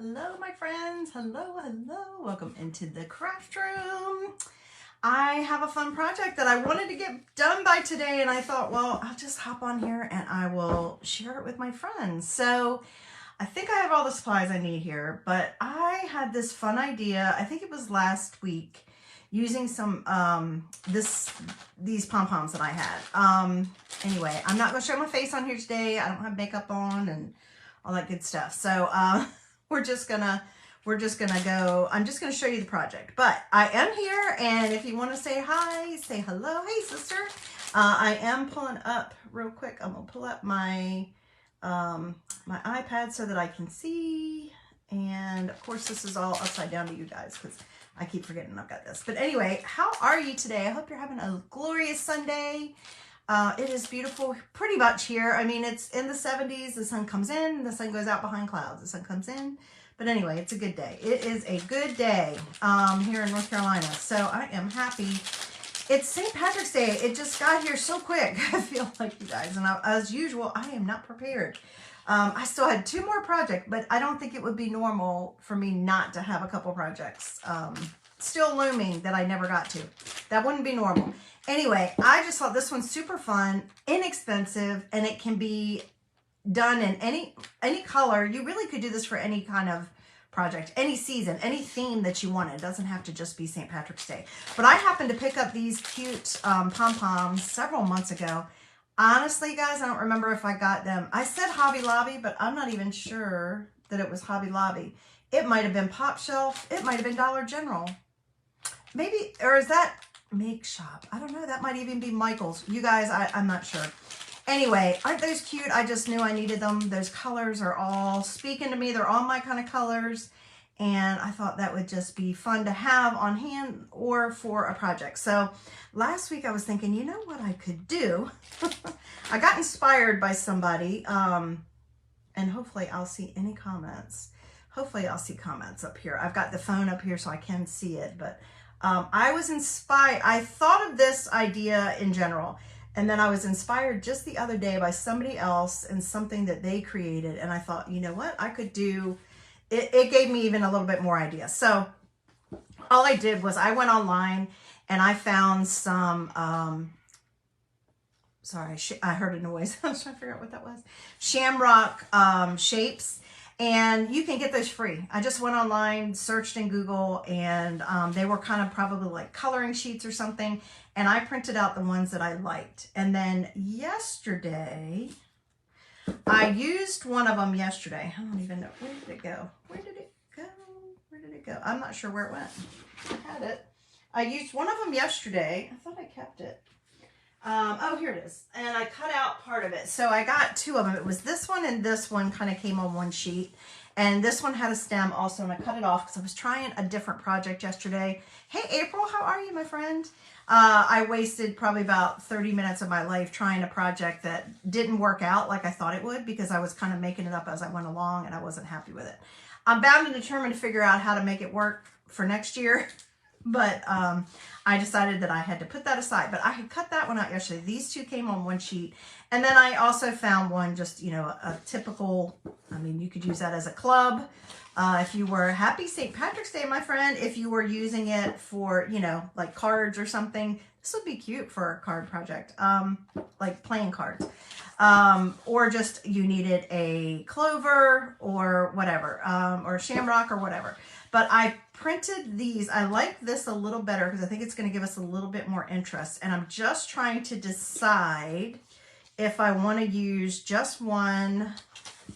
Hello, my friends. Hello, hello. Welcome into the craft room. I have a fun project that I wanted to get done by today, and I thought, well, I'll just hop on here and I will share it with my friends. So I think I have all the supplies I need here, but I had this fun idea. I think it was last week, using some these pom-poms that I had. Anyway, I'm not gonna show my face on here today. I don't have makeup on and all that good stuff. So we're just gonna go. I'm just gonna show you the project, but I am here, and if you want to say hi, say hello. Hey, sister. I am pulling up real quick. I'm gonna pull up my my iPad so that I can see, and of course this is all upside down to you guys because I keep forgetting I've got this. But anyway, how are you today? I hope you're having a glorious Sunday. It is beautiful pretty much here. I mean, it's in the 70s. The sun comes in, the sun goes out behind clouds. The sun comes in. But anyway, it's a good day. It is a good day here in North Carolina. So I am happy. It's St. Patrick's Day. It just got here so quick. I feel like, you guys. And as usual, I am not prepared. I still had 2 more projects, but I don't think it would be normal for me not to have a couple projects still looming that I never got to. That wouldn't be normal. Anyway, I just thought this one's super fun, inexpensive, and it can be done in any color. You really could do this for any kind of project, any season, any theme that you want. It doesn't have to just be St. Patrick's Day. But I happened to pick up these cute pom-poms several months ago. Honestly, guys, I don't remember if I got them. I said Hobby Lobby, but I'm not even sure that it was Hobby Lobby. It might have been Pop Shelf. It might have been Dollar General. Maybe, or is that Make Shop? I don't know. That might even be Michael's. You guys, I'm not sure. Anyway, aren't those cute? I just knew I needed them. Those colors are all speaking to me. They're all my kind of colors. And I thought that would just be fun to have on hand or for a project. So last week I was thinking, you know what I could do? I got inspired by somebody, and hopefully I'll see any comments. Hopefully I'll see comments up here. I've got the phone up here so I can see it, but I was inspired. I thought of this idea in general, and then I was inspired just the other day by somebody else and something that they created. And I thought, you know what I could do? It gave me even a little bit more ideas. So all I did was I went online and I found some, sorry, I heard a noise. I was trying to figure out what that was. Shamrock shapes. And you can get those free. I just went online, searched in Google, and they were kind of probably like coloring sheets or something. And I printed out the ones that I liked. And then yesterday, I used one of them yesterday. I don't even know. Where did it go? Where did it go? Where did it go? I'm not sure where it went. I had it. I used one of them yesterday. I thought I kept it. Oh, here it is. And I cut out part of it. So I got 2 of them. It was this one and this one kind of came on one sheet. And this one had a stem also, and I cut it off because I was trying a different project yesterday. Hey, April, how are you, my friend? I wasted probably about 30 minutes of my life trying a project that didn't work out like I thought it would because I was kind of making it up as I went along and I wasn't happy with it. I'm bound and determined to figure out how to make it work for next year. But I decided that I had to put that aside. But I had cut that one out yesterday. These 2 came on one sheet. And then I also found one just, you know, a typical, I mean, you could use that as a club. If you were, happy St. Patrick's Day, my friend. If you were using it for, you know, like cards or something, this would be cute for a card project, like playing cards. Or just you needed a clover or whatever, or shamrock or whatever. But I printed these. I like this a little better because I think it's going to give us a little bit more interest. And I'm just trying to decide if I want to use just one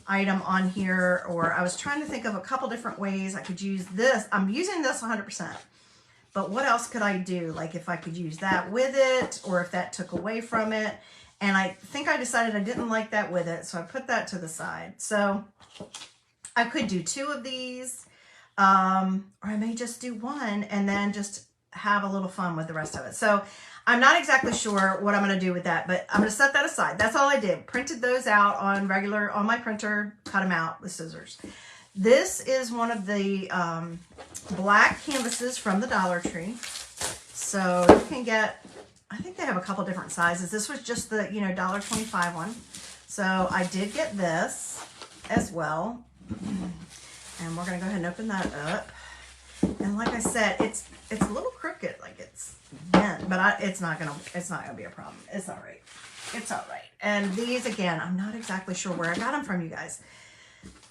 item on here, or I was trying to think of a couple different ways I could use this. I'm using this 100%. But what else could I do? Like if I could use that with it, or if that took away from it. And I think I decided I didn't like that with it, so I put that to the side. So I could do 2 of these, or I may just do 1 and then just have a little fun with the rest of it. So I'm not exactly sure what I'm going to do with that, but I'm going to set that aside. That's all I did. Printed those out on my printer, cut them out with scissors. This is one of the black canvases from the Dollar Tree. So you can get, I think they have a couple different sizes. This was just the, you know, $1.25 one. So I did get this as well. And we're gonna go ahead and open that up. And like I said, it's a little crooked, like it's bent, but it's not gonna be a problem. It's all right. It's all right. And these, again, I'm not exactly sure where I got them from, you guys.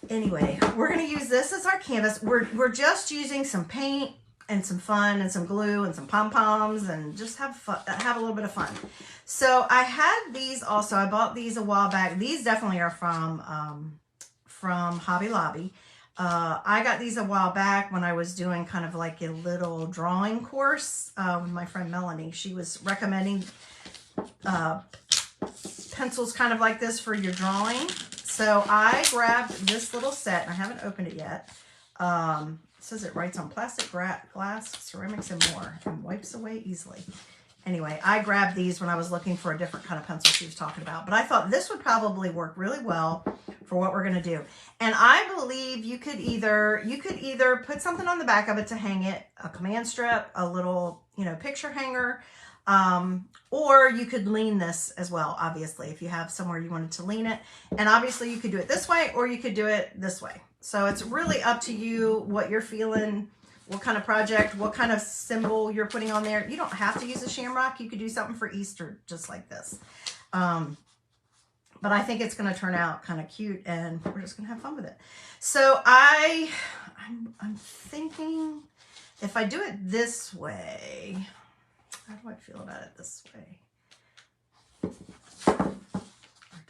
Anyway, we're gonna use this as our canvas. We're just using some paint and some fun and some glue and some pom-poms and just have fun, have a little bit of fun. So I had these also. I bought these a while back. These definitely are from Hobby Lobby. I got these a while back when I was doing kind of like a little drawing course with my friend Melanie. She was recommending pencils kind of like this for your drawing. So I grabbed this little set, and I haven't opened it yet. It says it writes on plastic, glass, ceramics, and more, and wipes away easily. Anyway, I grabbed these when I was looking for a different kind of pencil she was talking about, but I thought this would probably work really well for what we're going to do. And I believe you could either put something on the back of it to hang it, a command strip, a little, picture hanger, or you could lean this as well, obviously, if you have somewhere you wanted to lean it. And obviously you could do it this way, or you could do it this way. So it's really up to you what you're feeling, what kind of project, what kind of symbol you're putting on there. You don't have to use a shamrock. You could do something for Easter just like this. But I think it's going to turn out kind of cute, and we're just going to have fun with it. So I'm thinking if I do it this way, how do I feel about it this way? Or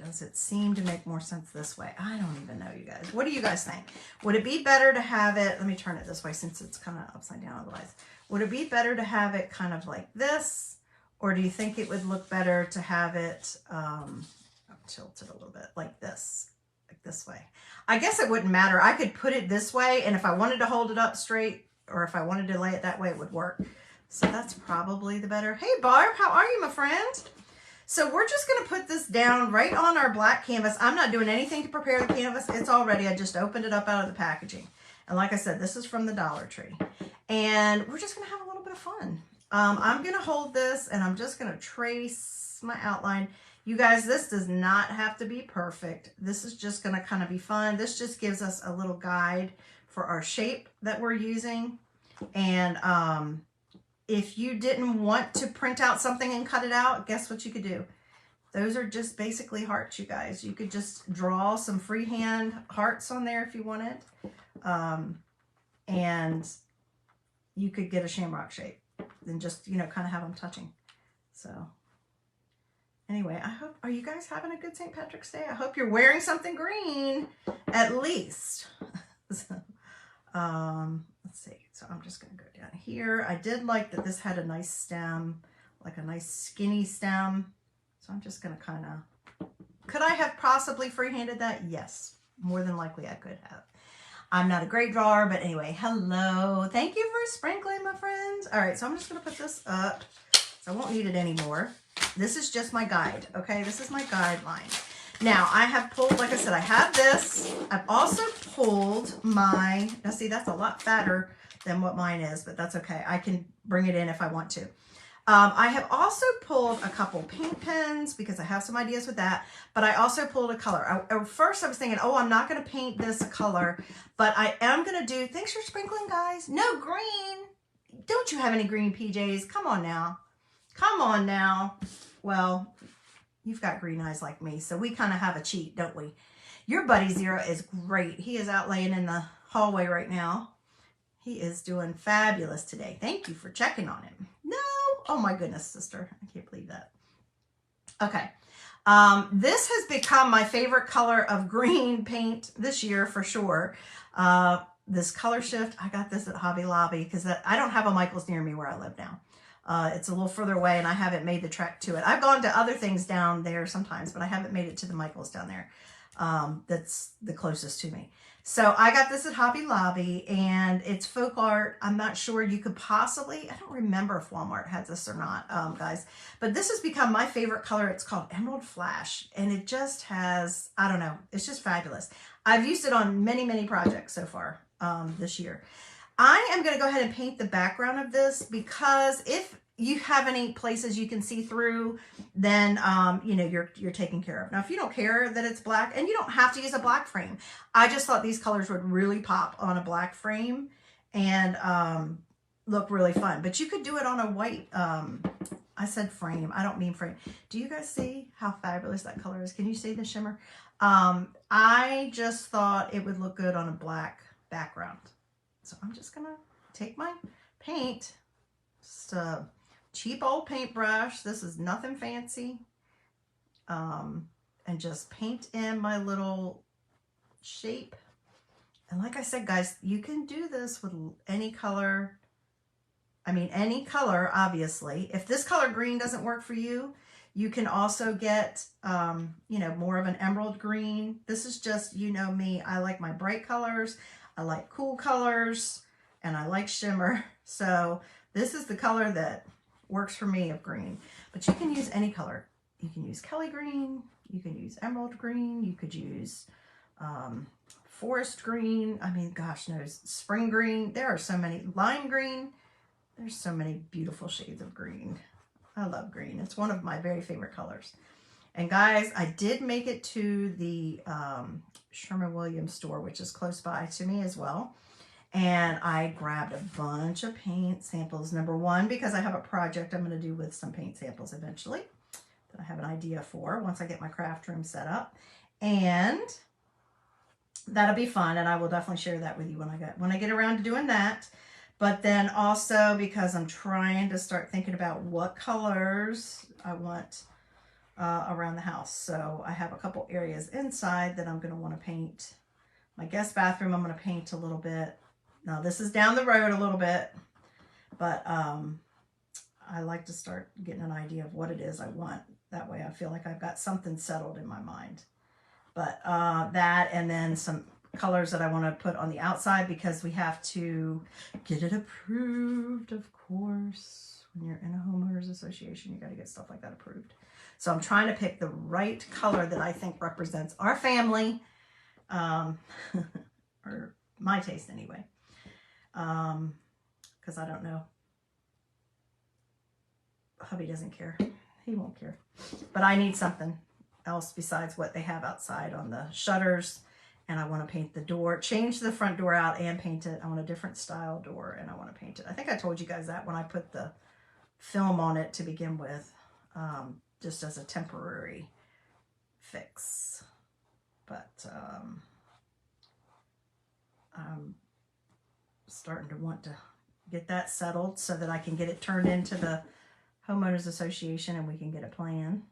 does it seem to make more sense this way? I don't even know, you guys. What do you guys think? Would it be better to have it, let me turn it this way since it's kind of upside down otherwise. Would it be better to have it kind of like this? Or do you think it would look better to have it tilted a little bit like this way? I guess it wouldn't matter. I could put it this way, and if I wanted to hold it up straight, or if I wanted to lay it that way, it would work. So that's probably the better. Hey Barb, how are you, my friend? So we're just gonna put this down right on our black canvas. I'm not doing anything to prepare the canvas. It's all ready. I just opened it up out of the packaging. And like I said, this is from the Dollar Tree. And we're just gonna have a little bit of fun. I'm gonna hold this and I'm just gonna trace my outline. You guys, this does not have to be perfect. This is just gonna kind of be fun. This just gives us a little guide for our shape that we're using. And if you didn't want to print out something and cut it out, guess what you could do? Those are just basically hearts, you guys. You could just draw some freehand hearts on there if you wanted. And you could get a shamrock shape and just, kind of have them touching. So anyway, are you guys having a good St. Patrick's Day? I hope you're wearing something green, at least. So, let's see. So I'm just going to go down here. I did like that this had a nice stem, like a nice skinny stem. So I'm just going to kind of, could I have possibly freehanded that? Yes, more than likely I could have. I'm not a great drawer, but anyway, hello. Thank you for sprinkling, my friends. All right, so I'm just going to put this up. So I won't need it anymore. This is just my guide, okay? This is my guideline. Now, I have pulled, like I said, I have this. I've also pulled my, now see, that's a lot fatter than what mine is, but that's okay. I can bring it in if I want to. I have also pulled a couple paint pens because I have some ideas with that, but I also pulled a color. First, I was thinking, oh, I'm not going to paint this a color, but I am going to do, thanks for sprinkling, guys. No green. Don't you have any green PJs? Come on now. Come on now. Well, you've got green eyes like me, so we kind of have a cheat, don't we? Your buddy Zero is great. He is out laying in the hallway right now. He is doing fabulous today. Thank you for checking on him. No. Oh my goodness, sister. I can't believe that. Okay. This has become my favorite color of green paint this year for sure. This color shift, I got this at Hobby Lobby because I don't have a Michael's near me where I live now. It's a little further away and I haven't made the trek to it. I've gone to other things down there sometimes, but I haven't made it to the Michael's down there. That's the closest to me. So I got this at Hobby Lobby and it's folk art. I'm not sure you could possibly, I don't remember if Walmart has this or not, guys, but this has become my favorite color. It's called Emerald Flash and it just has, I don't know, it's just fabulous. I've used it on many, many projects so far this year. I am going to go ahead and paint the background of this because if you have any places you can see through, then you know, you're taken care of. Now, if you don't care that it's black, and you don't have to use a black frame, I just thought these colors would really pop on a black frame and look really fun. But you could do it on a white, I said frame, I don't mean frame. Do you guys see how fabulous that color is? Can you see the shimmer? I just thought it would look good on a black background. So I'm just gonna take my paint, just a cheap old paintbrush. This is nothing fancy. And just paint in my little shape. And like I said, guys, you can do this with any color. I mean, any color, obviously. If this color green doesn't work for you, you can also get, you know, more of an emerald green. This is just, you know me, I like my bright colors. I like cool colors, and I like shimmer. So this is the color that works for me of green. But you can use any color. You can use Kelly green. You can use emerald green. You could use forest green. I mean, gosh knows, spring green. There are so many. Lime green. There's so many beautiful shades of green. I love green. It's one of my very favorite colors. And guys, I did make it to the Sherwin-Williams store, which is close by to me as well. And I grabbed a bunch of paint samples. Number one, because I have a project I'm going to do with some paint samples eventually that I have an idea for once I get my craft room set up. And that'll be fun. And I will definitely share that with you when I get around to doing that. But then also because I'm trying to start thinking about what colors I want around the house. So I have a couple areas inside that I'm going to want to paint. My guest bathroom, I'm going to paint a little bit. Now this is down the road a little bit, but I like to start getting an idea of what it is I want. That way I feel like I've got something settled in my mind. But that, and then some colors that I want to put on the outside, because we have to get it approved, of course. When you're in a homeowners association, you got to get stuff like that approved. So I'm trying to pick the right color that I think represents our family, or my taste anyway. Because I don't know. Hubby doesn't care. He won't care. But I need something else besides what they have outside on the shutters. And I want to paint the door, change the front door out and paint it. I want a different style door, and I want to paint it. I think I told you guys that when I put the film on it to begin with, just as a temporary fix. But I'm starting to want to get that settled so that I can get it turned into the homeowners association and we can get a plan.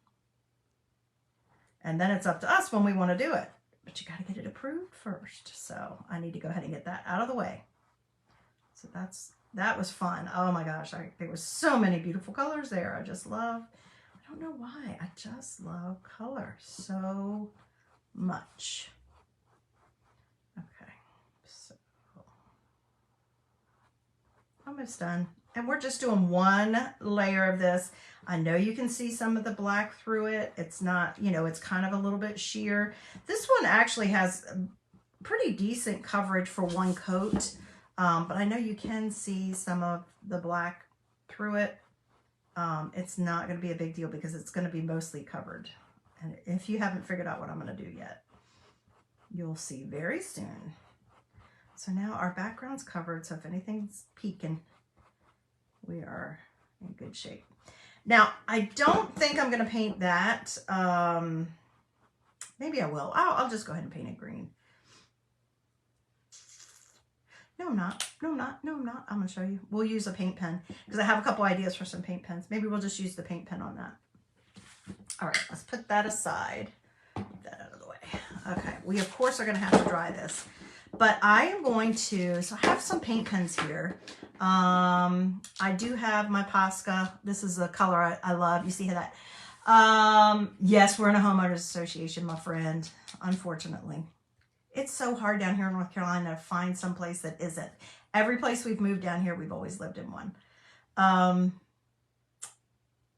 And then it's up to us when we want to do it. But you got to get it approved first. So I need to go ahead and get that out of the way. So that was fun. Oh my gosh, there was so many beautiful colors there. I just love, I don't know why, I just love color so much. Okay, so almost done. And we're just doing one layer of this. I know you can see some of the black through it. It's not, you know, it's kind of a little bit sheer. This one actually has pretty decent coverage for one coat. But I know you can see some of the black through it. It's not going to be a big deal because it's going to be mostly covered. And if you haven't figured out what I'm going to do yet, you'll see very soon. So now our background's covered. So if anything's peeking, we are in good shape. Now, I don't think I'm going to paint that. Maybe I will. I'll just go ahead and paint it green. No, I'm not. No, I'm not. No, I'm not. I'm going to show you. We'll use a paint pen because I have a couple ideas for some paint pens. Maybe we'll just use the paint pen on that. All right, let's put that aside. Get that out of the way. Okay, we of course are going to have to dry this. But I am going to, so I have some paint pens here. I do have my Posca. This is a color I love. You see that? Yes, we're in a homeowners association, my friend, unfortunately. It's so hard down here in North Carolina to find some place that isn't. Every place we've moved down here, we've always lived in one.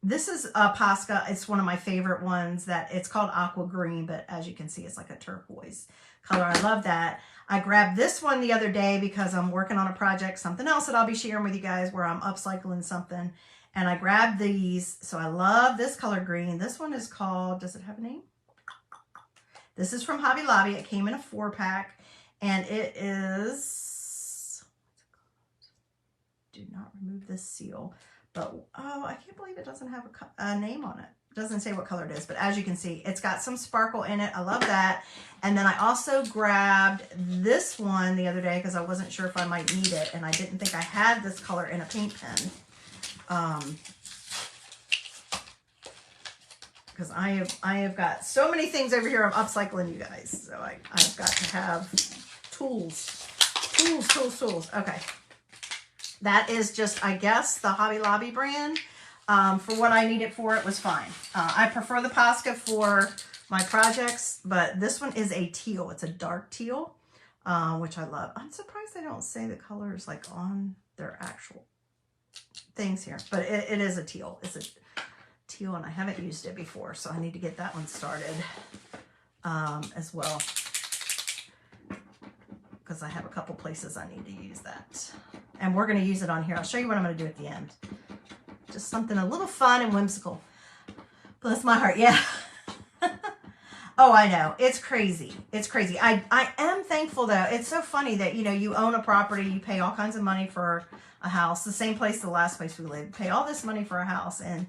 This is a Posca. It's one of my favorite ones. That it's called aqua green, but as you can see, it's like a turquoise color. I love that. I grabbed this one the other day because I'm working on a project, something else that I'll be sharing with you guys where I'm upcycling something. And I grabbed these. So I love this color green. This one is called, does it have a name? This is from Hobby Lobby. It came in a 4-pack. And it is, do not remove this seal. But, oh, I can't believe it doesn't have a name on it. It doesn't say what color it is. But as you can see, it's got some sparkle in it. I love that. And then I also grabbed this one the other day because I wasn't sure if I might need it. And I didn't think I had this color in a paint pen. Because I have got so many things over here I'm upcycling, you guys. So I've got to have tools. Okay. That is just, I guess, the Hobby Lobby brand. For what I need it for, it was fine. I prefer the Posca for my projects, but this one is a teal. It's a dark teal, which I love. I'm surprised they don't say the colors like on their actual things here, but it is a teal. It's a teal, and I haven't used it before, so I need to get that one started as well, because I have a couple places I need to use that. And we're going to use it on here. I'll show you what I'm going to do at the end. Just something a little fun and whimsical. Bless my heart. Yeah. Oh, I know. It's crazy. It's crazy. I am thankful, though. It's so funny that, you know, you own a property, you pay all kinds of money for a house, the same place, the last place we lived, pay all this money for a house, and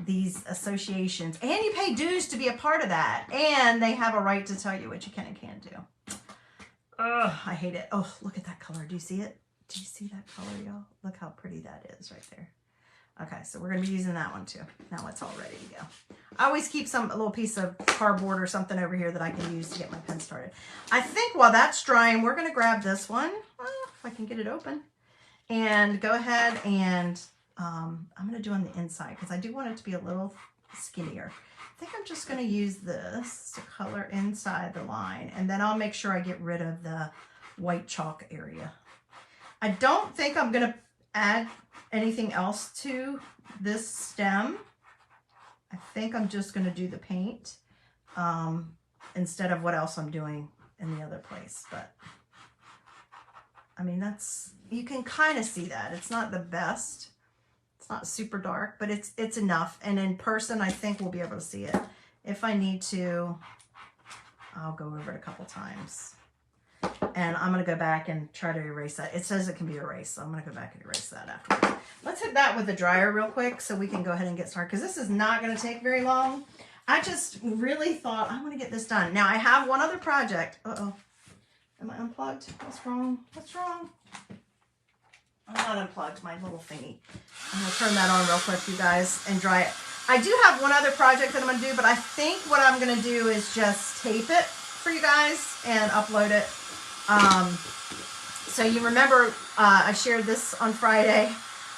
these associations, and you pay dues to be a part of that, and they have a right to tell you what you can and can't do. Ugh, I hate it. Oh, look at that color. Do you see it? Do you see that color, y'all? Look how pretty that is right there. Okay, so we're going to be using that one too. Now it's all ready to go. I always keep a little piece of cardboard or something over here that I can use to get my pen started. I think while that's drying, we're going to grab this one, if I can get it open, and go ahead and I'm going to do on the inside because I do want it to be a little skinnier. I think I'm just going to use this to color inside the line, and then I'll make sure I get rid of the white chalk area. I don't think I'm going to add anything else to this stem. I think I'm just going to do the paint instead of what else I'm doing in the other place. But I mean, you can kind of see that. It's not the best. It's not super dark, but it's enough. And in person, I think we'll be able to see it. If I need to, I'll go over it a couple times. And I'm going to go back and try to erase that. It says it can be erased, so I'm going to go back and erase that afterwards. Let's hit that with the dryer real quick so we can go ahead and get started, because this is not going to take very long. I just really thought I want to get this done. Now, I have one other project. Uh-oh. Am I unplugged? What's wrong? What's wrong? I'm not unplugged, my little thingy. I'm going to turn that on real quick, you guys, and dry it. I do have one other project that I'm going to do, but I think what I'm going to do is just tape it for you guys and upload it. So you remember I shared this on Friday,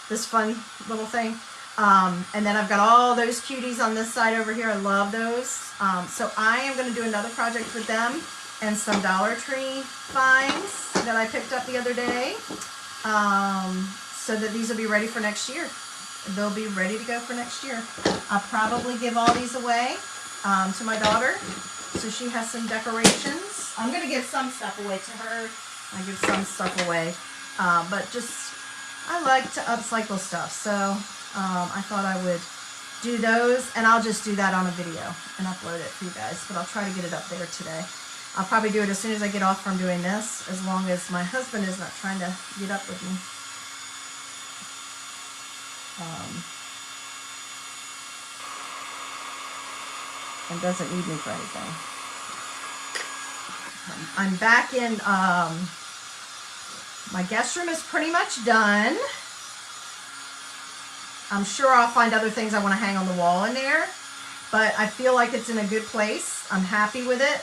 this fun little thing. And then I've got all those cuties on this side over here. I love those. So I am going to do another project with them and some Dollar Tree finds that I picked up the other day. So that these will be ready for next year. They'll be ready to go for next year. I'll probably give all these away to my daughter, so she has some decorations. I'm going to give some stuff away to her. I give some stuff away. But just, I like to upcycle stuff. So I thought I would do those, and I'll just do that on a video and upload it for you guys. But I'll try to get it up there today. I'll probably do it as soon as I get off from doing this, as long as my husband is not trying to get up with me. And doesn't need me for anything. I'm back in, my guest room is pretty much done. I'm sure I'll find other things I want to hang on the wall in there, but I feel like it's in a good place. I'm happy with it.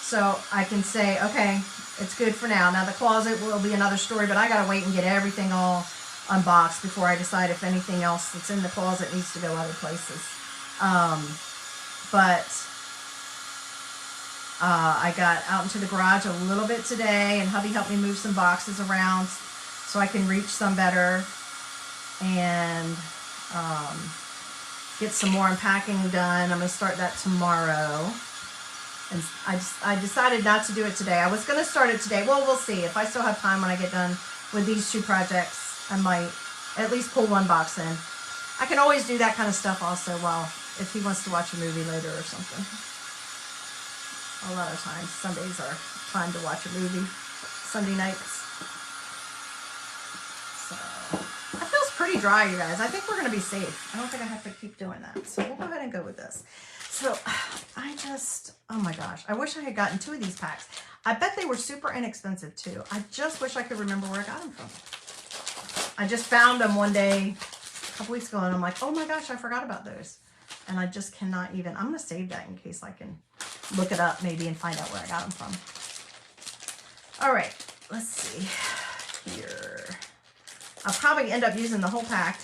So I can say, okay, it's good for now. Now the closet will be another story, but I got to wait and get everything all unboxed before I decide if anything else that's in the closet needs to go other places. I got out into the garage a little bit today, and hubby helped me move some boxes around so I can reach some better and get some more unpacking done. I'm going to start that tomorrow. And I decided not to do it today. I was going to start it today. Well, we'll see. If I still have time when I get done with these two projects, I might at least pull one box in. I can always do that kind of stuff also while, if he wants to watch a movie later or something. A lot of times, Sundays are time to watch a movie, Sunday nights. So, that feels pretty dry, you guys. I think we're going to be safe. I don't think I have to keep doing that. So we'll go ahead and go with this. So I just, oh my gosh, I wish I had gotten 2 of these packs. I bet they were super inexpensive too. I just wish I could remember where I got them from. I just found them one day, a couple weeks ago, and I'm like, oh my gosh, I forgot about those. And I just cannot even, I'm going to save that in case I can look it up maybe and find out where I got them from. All right, let's see here. I'll probably end up using the whole pack,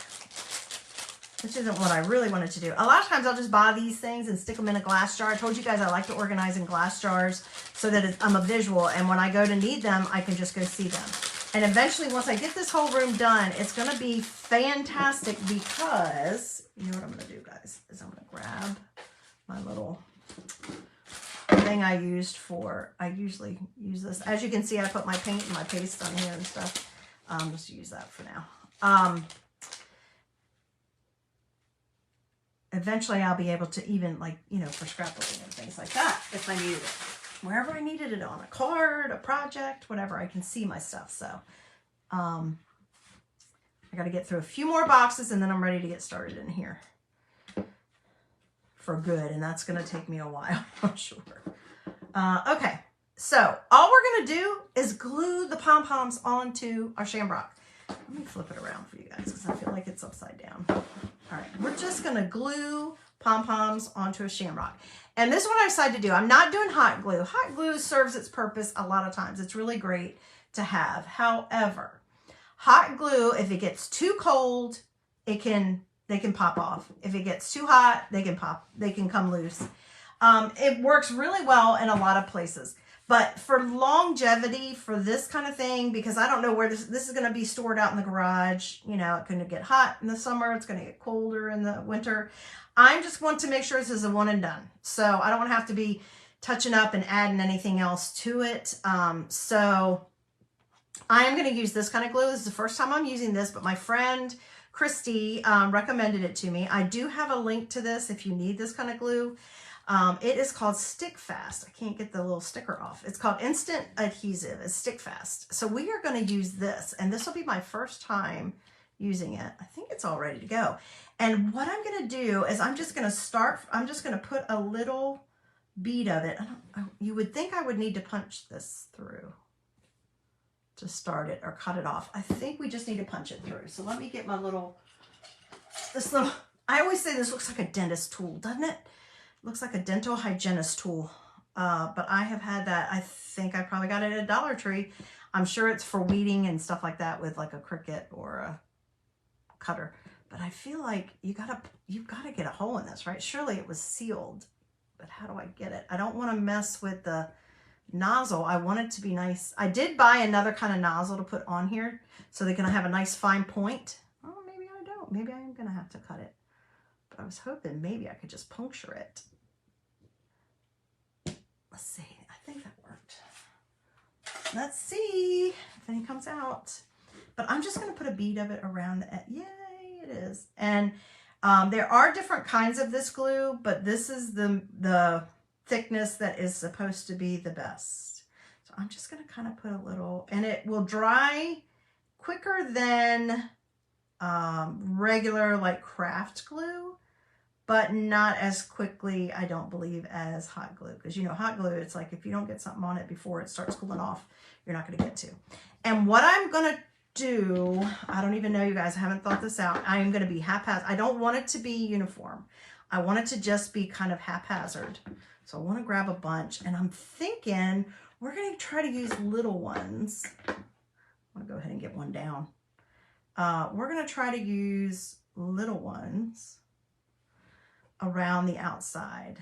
which isn't what I really wanted to do. A lot of times I'll just buy these things and stick them in a glass jar. I told you guys I like to organize in glass jars so that I'm a visual, and when I go to need them, I can just go see them. And eventually, once I get this whole room done, it's going to be fantastic because, you know what I'm going to do, guys, is I'm going to grab my little thing I used for, I usually use this. As you can see, I put my paint and my paste on here and stuff. Just use that for now. Eventually I'll be able to even, like, you know, for scrapbooking and things like that, if I needed it. Wherever I needed it, on a card, a project, whatever, I can see my stuff. So, I got to get through a few more boxes and then I'm ready to get started in here for good. And that's going to take me a while, I'm sure. Okay. So all we're going to do is glue the pom-poms onto our shamrock. Let me flip it around for you guys because I feel like it's upside down. All right, we're just going to glue pom-poms onto a shamrock. And this is what I decided to do. I'm not doing hot glue. Hot glue serves its purpose a lot of times. It's really great to have. However, hot glue, if it gets too cold, they can pop off. If it gets too hot, they can come loose. It works really well in a lot of places. But for longevity, for this kind of thing, because I don't know where this is going to be stored out in the garage. You know, it's going to get hot in the summer. It's going to get colder in the winter. I just want to make sure this is a one and done. So I don't want to have to be touching up and adding anything else to it. So I am going to use this kind of glue. This is the first time I'm using this, but my friend Christy recommended it to me. I do have a link to this if you need this kind of glue. It is called Stick Fast. I can't get the little sticker off. It's called Instant Adhesive. It's Stick Fast. So we are going to use this, and this will be my first time using it. I think it's all ready to go. And what I'm going to do is I'm just going to put a little bead of it. You would think I would need to punch this through to start it or cut it off. I think we just need to punch it through. So let me get my I always say this looks like a dentist tool, doesn't it? Looks like a dental hygienist tool, but I have had that. I think I probably got it at Dollar Tree. I'm sure it's for weeding and stuff like that with like a Cricut or a cutter. But I feel like you've got to get a hole in this, right? Surely it was sealed, but how do I get it? I don't want to mess with the nozzle. I want it to be nice. I did buy another kind of nozzle to put on here so they can have a nice fine point. Oh, maybe I don't. Maybe I am going to have to cut it. But I was hoping maybe I could just puncture it. Let's see. I think that worked. Let's see if any comes out. But I'm just going to put a bead of it around the edge. Yay, it is. And there are different kinds of this glue, but this is the thickness that is supposed to be the best. So I'm just going to kind of put a little, and it will dry quicker than regular like craft glue, but not as quickly, I don't believe, as hot glue. Because, you know, hot glue, it's like if you don't get something on it before it starts cooling off, you're not going to get to. And what I'm going to do, I don't even know, you guys, I haven't thought this out. I am going to be haphazard. I don't want it to be uniform. I want it to just be kind of haphazard. So I want to grab a bunch. And I'm thinking we're going to try to use little ones. I'm going to go ahead and get one down. We're going to try to use little ones around the outside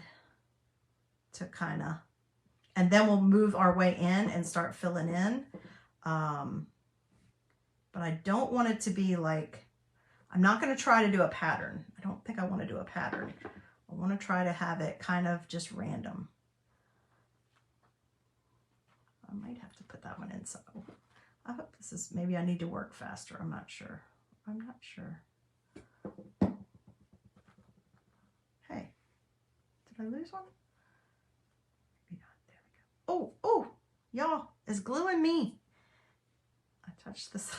to kind of, and then we'll move our way in and start filling in. But I don't want it to be like, I'm not going to try to do a pattern. I don't think I want to do a pattern. I want to try to have it kind of just random. I might have to put that one in. So I hope this is, maybe I need to work faster. I'm not sure. I'm not sure. Did I lose one? Maybe not. There we go. Oh, oh, y'all, it's gluing me. I touched this.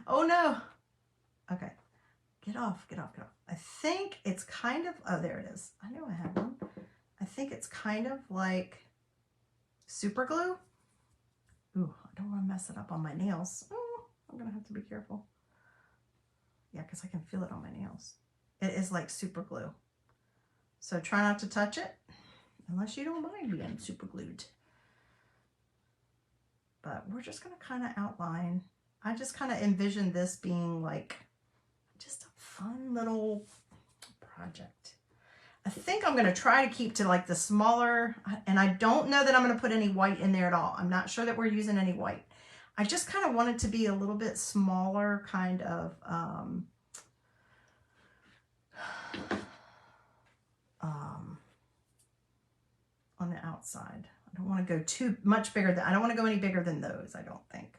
Oh no. Okay. Get off, get off, get off. I think it's kind of, oh, there it is. I knew I had one. I think it's kind of like super glue. Ooh, I don't want to mess it up on my nails. Oh, I'm going to have to be careful. Yeah, because I can feel it on my nails. It is like super glue. So try not to touch it unless you don't mind being super glued. But we're just going to kind of outline. I just kind of envision this being like just a fun little project. I think I'm going to try to keep to like the smaller, and I don't know that I'm going to put any white in there at all. I'm not sure that we're using any white. I just kind of want it to be a little bit smaller kind of on the outside. I don't want to go too much bigger than, I don't want to go any bigger than those, I don't think.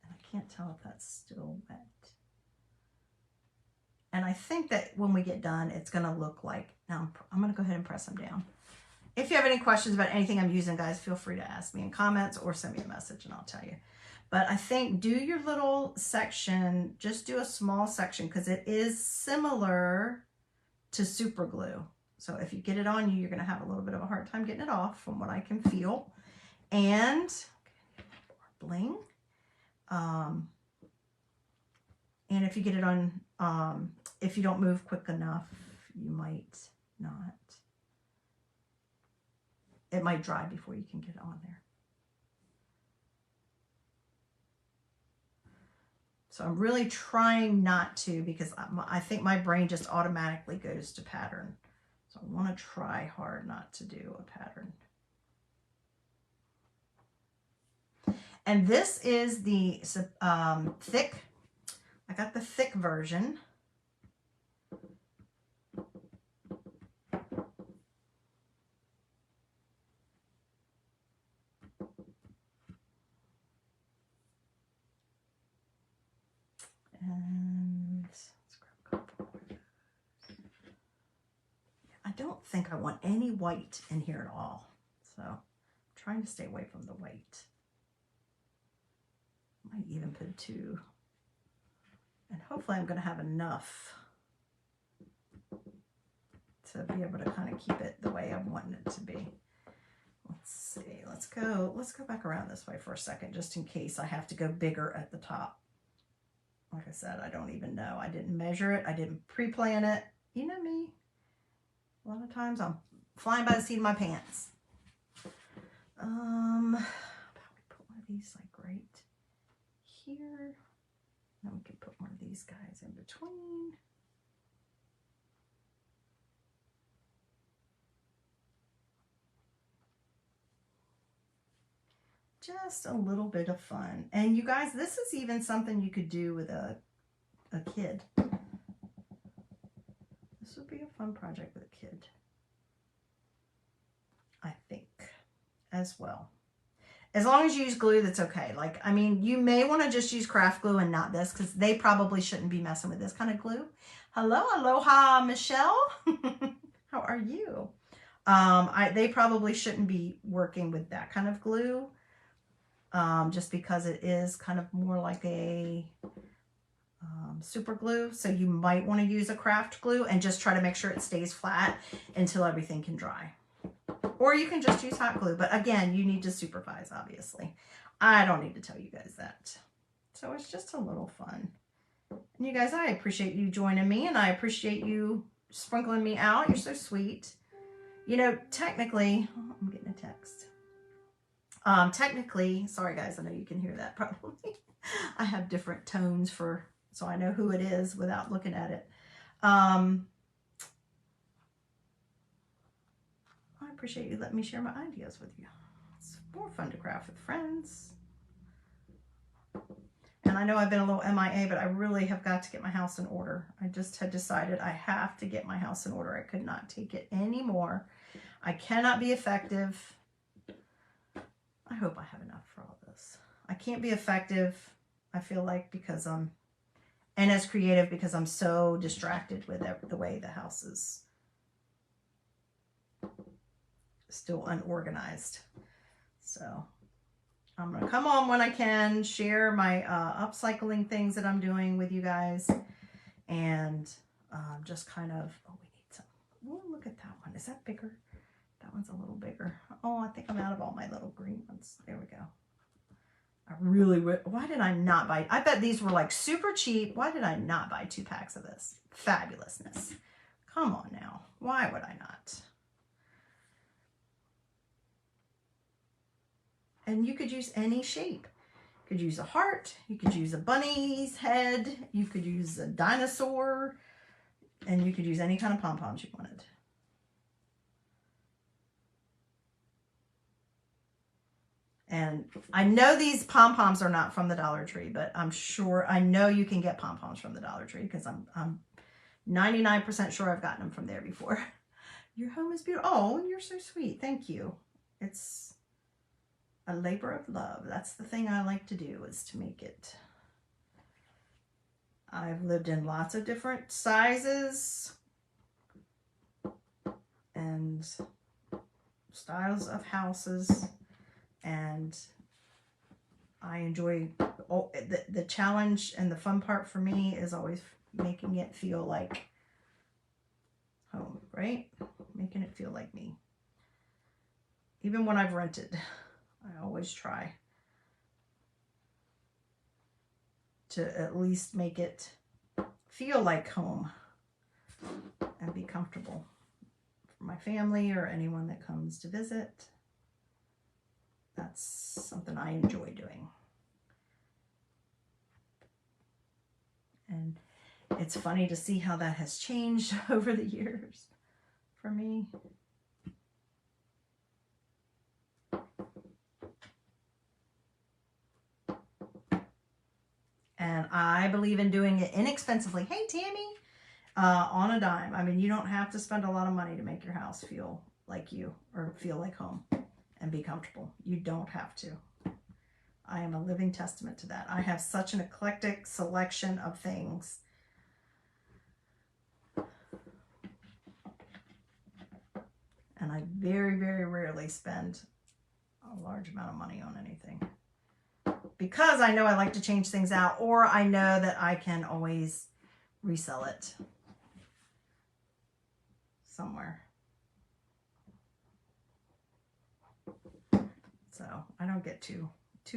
And I can't tell if that's still wet. And I think that when we get done, it's going to look like, now I'm going to go ahead and press them down. If you have any questions about anything I'm using, guys, feel free to ask me in comments or send me a message and I'll tell you. But I think do your little section, just do a small section because it is similar to super glue. So if you get it on you, you're going to have a little bit of a hard time getting it off from what I can feel. And bling. And if you get it on, if you don't move quick enough, you might not. It might dry before you can get it on there. So I'm really trying not to because I think my brain just automatically goes to pattern. So I want to try hard not to do a pattern. And this is the thick. I got the thick version. And let's grab a couple more. I don't think I want any white in here at all. So I'm trying to stay away from the white. Might even put 2. And hopefully I'm going to have enough to be able to kind of keep it the way I'm wanting it to be. Let's see. Let's go back around this way for a second, just in case I have to go bigger at the top. Like I said, I don't even know. I didn't measure it. I didn't pre-plan it. You know me. A lot of times I'm flying by the seat of my pants. How about we put one of these like right here. Then we can put one of these guys in between. Just a little bit of fun. And you guys, this is even something you could do with a kid. This would be a fun project with a kid, I think, as well. As long as you use glue, that's okay. Like, I mean, you may want to just use craft glue and not this because they probably shouldn't be messing with this kind of glue. Hello, aloha, Michelle. How are you? They probably shouldn't be working with that kind of glue. Just because it is kind of more like a super glue. So you might want to use a craft glue and just try to make sure it stays flat until everything can dry. Or you can just use hot glue. But again, you need to supervise, obviously. I don't need to tell you guys that. So it's just a little fun. And you guys, I appreciate you joining me and I appreciate you sprinkling me out. You're so sweet. You know, technically, oh, I'm getting a text. Technically, sorry guys, I know you can hear that probably. I have different tones so I know who it is without looking at it. I appreciate you letting me share my ideas with you. It's more fun to craft with friends. And I know I've been a little MIA, but I really have got to get my house in order. I just had decided I have to get my house in order. I could not take it anymore. I cannot be effective. I hope I have enough for all this. I can't be effective I feel like, because and as creative, because I'm so distracted with the way the house is still unorganized. So I'm going to come on when I can, share my upcycling things that I'm doing with you guys, and just kind of, oh, we need some, oh, look at that one. Is that bigger? That one's a little bigger. Oh, I think I'm out of all my little green ones. There we go. I really would. Why did I not buy? I bet these were like super cheap. Why did I not buy 2 packs of this? Fabulousness. Come on now. Why would I not? And you could use any shape. You could use a heart. You could use a bunny's head. You could use a dinosaur. And you could use any kind of pom-poms you wanted. And I know these pom-poms are not from the Dollar Tree, but I'm sure, I know you can get pom-poms from the Dollar Tree, because I'm 99% sure I've gotten them from there before. Your home is beautiful. Oh, you're so sweet. Thank you. It's a labor of love. That's the thing I like to do, is to make it. I've lived in lots of different sizes and styles of houses, and I enjoy the challenge, and the fun part for me is always making it feel like home, right? Making it feel like me. Even when I've rented, I always try to at least make it feel like home and be comfortable for my family or anyone that comes to visit. That's something I enjoy doing. And it's funny to see how that has changed over the years for me. And I believe in doing it inexpensively. Hey, Tammy, on a dime. I mean, you don't have to spend a lot of money to make your house feel like you, or feel like home and be comfortable. You don't have to. I am a living testament to that. I have such an eclectic selection of things. And I very, very rarely spend a large amount of money on anything, because I know I like to change things out, or I know that I can always resell it somewhere. So I don't get too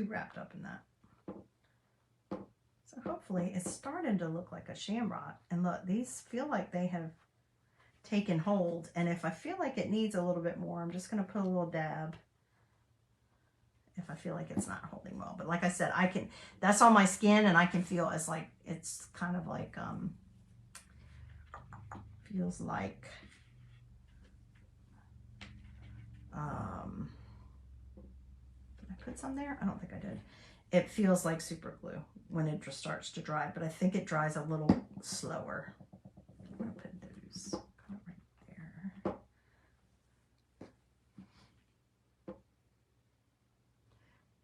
wrapped up in that. So hopefully it's starting to look like a shamrock. And look, these feel like they have taken hold. And if I feel like it needs a little bit more, I'm just going to put a little dab if I feel like it's not holding well. But like I said, I can, that's on my skin, and I can feel it's like, it's kind of like, feels like, did I put some there? I don't think I did. It feels like super glue when it just starts to dry, but I think it dries a little slower. I'm going to put those kind of right there.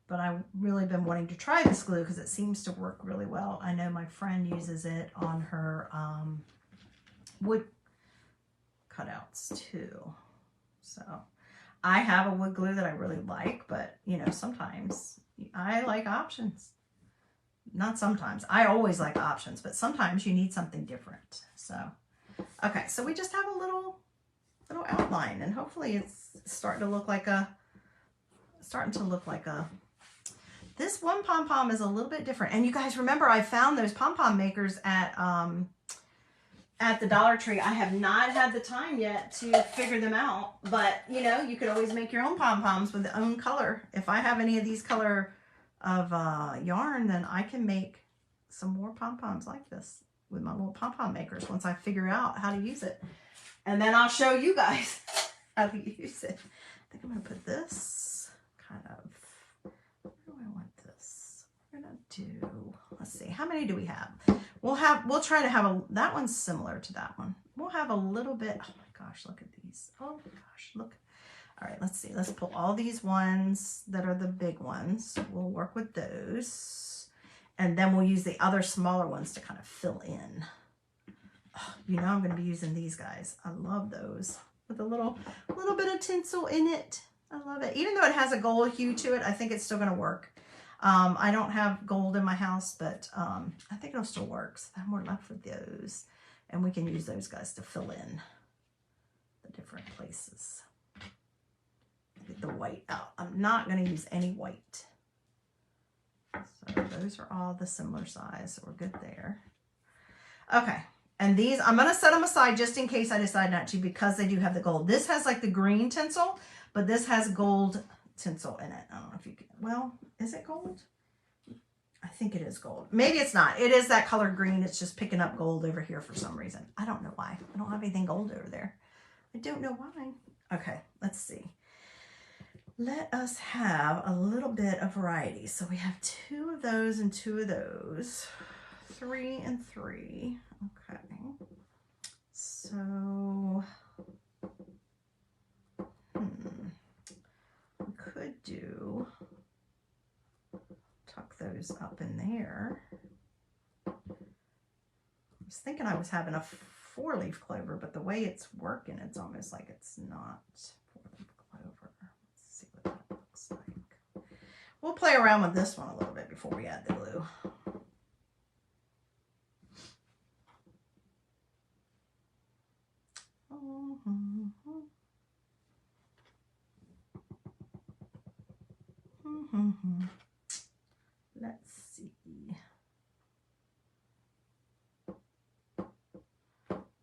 But I've really been wanting to try this glue because it seems to work really well. I know my friend uses it on her wood cutouts too. So I have a wood glue that I really like, but you know, sometimes I like options. Not sometimes. I always like options, but sometimes you need something different. So, okay, so we just have a little outline, and hopefully it's starting to look like a, this one pom-pom is a little bit different. And you guys remember I found those pom-pom makers at the Dollar Tree. I have not had the time yet to figure them out, but you know, you could always make your own pom-poms with the own color. If I have any of these color of yarn, then I can make some more pom-poms like this with my little pom-pom makers once I figure out how to use it. And then I'll show you guys how to use it. I think I'm going to put this kind of, where do I want this? We're going to do, let's see, how many do we have? We'll try to have that one's similar to that one. We'll have a little bit, oh my gosh, look at these. Oh my gosh, look. All right, let's see. Let's pull all these ones that are the big ones. We'll work with those. And then we'll use the other smaller ones to kind of fill in. Oh, you know I'm going to be using these guys. I love those. With a little bit of tinsel in it. I love it. Even though it has a gold hue to it, I think it's still going to work. I don't have gold in my house, but I think it'll still work. So then we're left with those. And we can use those guys to fill in the different places. Get the white out. I'm not going to use any white. So those are all the similar size. So we're good there. Okay. And these, I'm going to set them aside just in case I decide not to, because they do have the gold. This has like the green tinsel, but this has gold tinsel in it. I don't know if you can, well, is it gold? I think it is gold. Maybe it's not. It is that color green. It's just picking up gold over here for some reason. I don't know why. I don't have anything gold over there. I don't know why. Okay, let's see. Let us have a little bit of variety. So we have 2 of those and 2 of those. 3 and 3. Okay. So, we could do, tuck those up in there. I was thinking I was having a 4-leaf clover, but the way it's working, it's almost like it's not 4-leaf clover. Let's see what that looks like. We'll play around with this one a little bit before we add the glue. Let's see.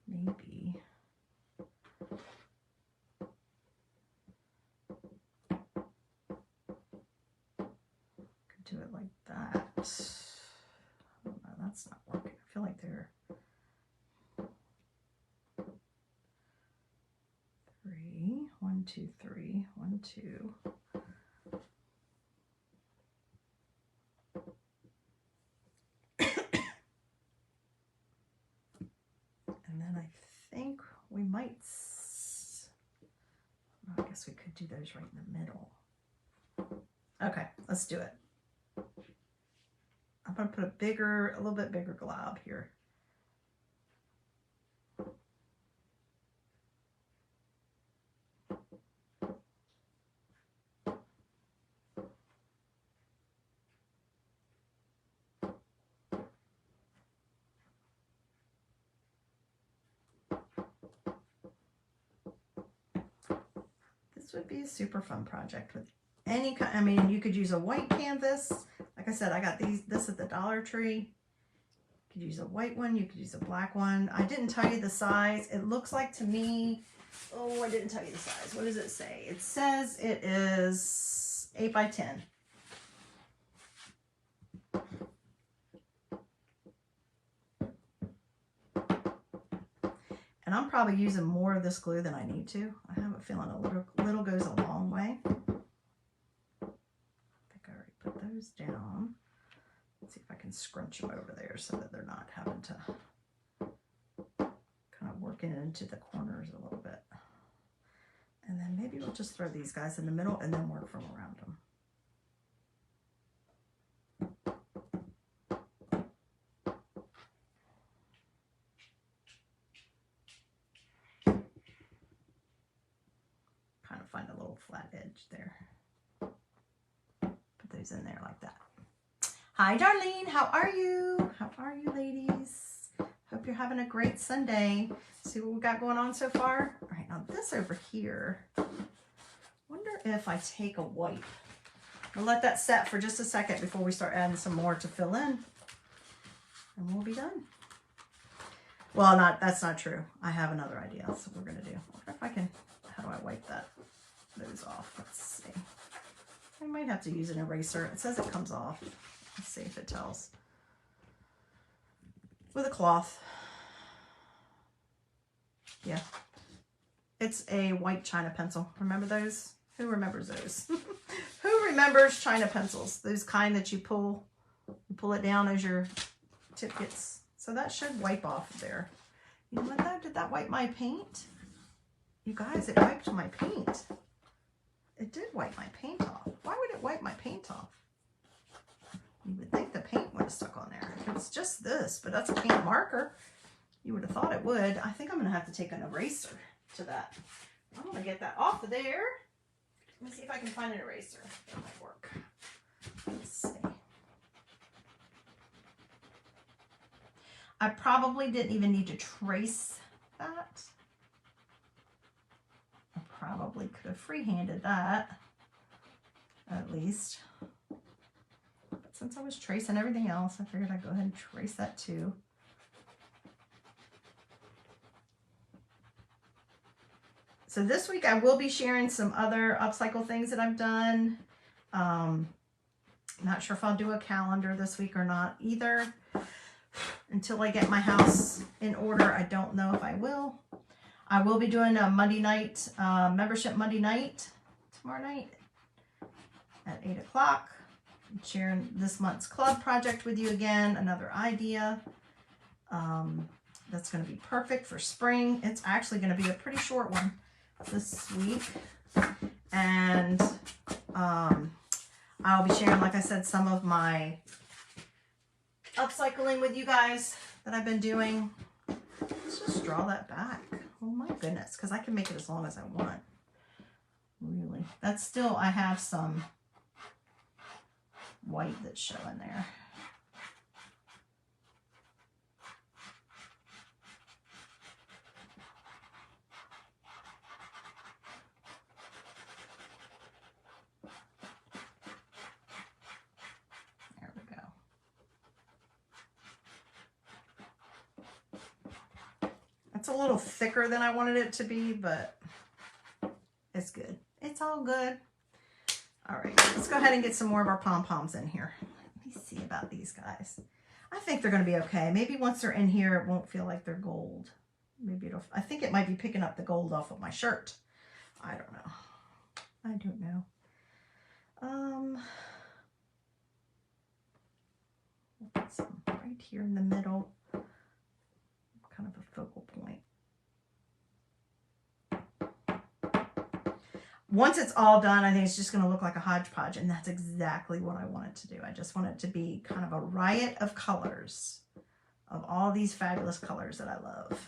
Maybe. Could do it like that. Oh, no, that's not working. I feel like they're 3, 1, 2, 3, 1, 2. And then I think we might, I guess we could do those right in the middle. Okay, let's do it. I'm going to put a little bit bigger glob here. This would be a super fun project with any kind. I mean, you could use a white canvas. Like I said, I got this at the Dollar Tree. You could use a white one. You could use a black one. I didn't tell you the size. It looks like to me, oh, I didn't tell you the size. What does it say? It says it is 8 by 10. And I'm probably using more of this glue than I need to. I have a feeling a little goes a long way. I think I already put those down. Let's see if I can scrunch them over there so that they're not having to kind of work it into the corners a little bit. And then maybe we'll just throw these guys in the middle and then work from around them. Find a little flat edge there. Put those in there like that. Hi, Darlene. How are you? How are you, ladies? Hope you're having a great Sunday. See what we got going on so far? All right, now this over here. Wonder if I take a wipe. I'll let that set for just a second before we start adding some more to fill in. And we'll be done. Well, that's not true. I have another idea. That's what we're going to do. I wonder if I can, how do I wipe those off? Let's see. I might have to use an eraser. It says it comes off. Let's see if it tells. With a cloth. Yeah. It's a white China pencil. Remember those? Who remembers those? Who remembers China pencils? Those kind that you pull it down as your tip gets. So that should wipe off there. You know what though? Did that wipe my paint? You guys, it wiped my paint. It did wipe my paint off. Why would it wipe my paint off? You would think the paint would have stuck on there. It's just this, but that's a camp marker. You would have thought it would. I think I'm going to have to take an eraser to that. I'm going to get that off of there. Let me see if I can find an eraser. That might work. Let's see. I probably didn't even need to trace that. I probably could have freehanded that, at least. But since I was tracing everything else, I figured I'd go ahead and trace that too. So this week I will be sharing some other upcycle things that I've done. Not sure if I'll do a calendar this week or not either. Until I get my house in order, I don't know if I will. I will be doing a Monday night, membership Monday night, tomorrow night at 8 o'clock. Sharing this month's club project with you again, another idea. That's going to be perfect for spring. It's actually going to be a pretty short one this week. And I'll be sharing, like I said, some of my upcycling with you guys that I've been doing. Let's just draw that back. Oh my goodness, because I can make it as long as I want. Really. That's still, I have some white that's showing there. It's a little thicker than I wanted it to be, but it's good. It's all good. All right, let's go ahead and get some more of our pom-poms in here. Let me see about these guys. I think they're going to be okay. Maybe once they're in here, it won't feel like they're gold. Maybe it'll, I think it might be picking up the gold off of my shirt. I don't know. I don't know. We'll put some right here in the middle. Kind of a focal point. Once it's all done, I think it's just going to look like a hodgepodge, and that's exactly what I want it to do. I just want it to be kind of a riot of colors, of all these fabulous colors that I love.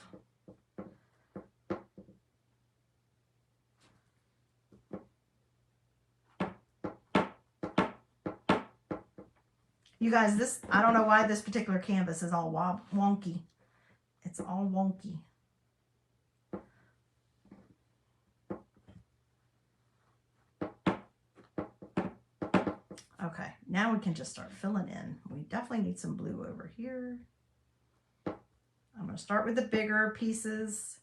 You guys, this, I don't know why this particular canvas is all wonky. It's all wonky. Okay, now we can just start filling in. We definitely need some blue over here. I'm going to start with the bigger pieces,